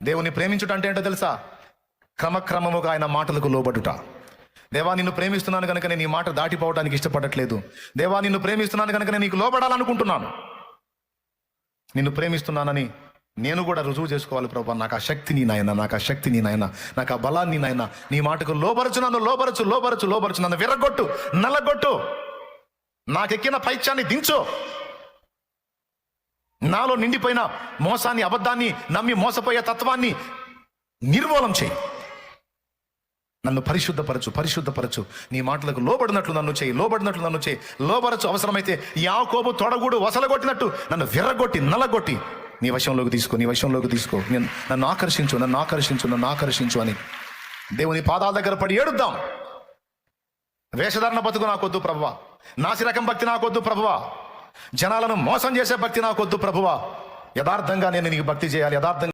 దేవుని ప్రేమించుట అంటే ఏంటో తెలుసా? క్రమక్రమముగా ఆయన మాటలకు లోబడుట. దేవా నిన్ను ప్రేమిస్తున్నాను కనుక నేను ఈ మాట దాటిపోవడానికి ఇష్టపడట్లేదు. దేవా నిన్ను ప్రేమిస్తున్నాను కనుక నేను నీకు లోబడాలనుకుంటున్నాను. నిన్ను ప్రేమిస్తున్నానని నేను కూడా రుజువు చేసుకోవాలి ప్రభా. నాకు ఆ శక్తి నీ నాయన, నాకు ఆ శక్తి నీ నాయన, నాకు ఆ బలాన్ని నాయన. నీ మాటకు లోబరచు, నన్ను లోబరచు, లోబరచు, లోబరచు, నన్ను విరగొట్టు, నల్లగొట్టు, నాకెక్కిన పైత్యాన్ని దించు. నాలో నిండిపోయిన మోసాన్ని, అబద్ధాన్ని నమ్మి మోసపోయే తత్వాన్ని నిర్మూలం చేయి. నన్ను పరిశుద్ధపరచు, పరిశుద్ధపరచు. నీ మాటలకు లోబడినట్లు నన్ను చేయి, లోబడినట్లు నన్ను చేయి. లోబరచు. అవసరమైతే యాకోబు తొడగూడు వసలగొట్టినట్టు నన్ను విర్రగొట్టి, నల్లగొట్టి నీ వశంలోకి తీసుకో, నీ వశంలోకి తీసుకో. నన్ను ఆకర్షించు, నన్ను ఆకర్షించు, నన్ను ఆకర్షించు అని దేవుని పాదాల దగ్గర పడి ఏడుద్దాం. వేషధారణ బతుకు నాకొద్దు ప్రభువా. నాసిరకం భక్తి నాకొద్దు ప్రభువా. జనాలను మోసం చేసే భక్తి నాకొద్దు ప్రభువా. యథార్థంగా నేను నీకు భక్తి చేయాలి. యథార్థంగా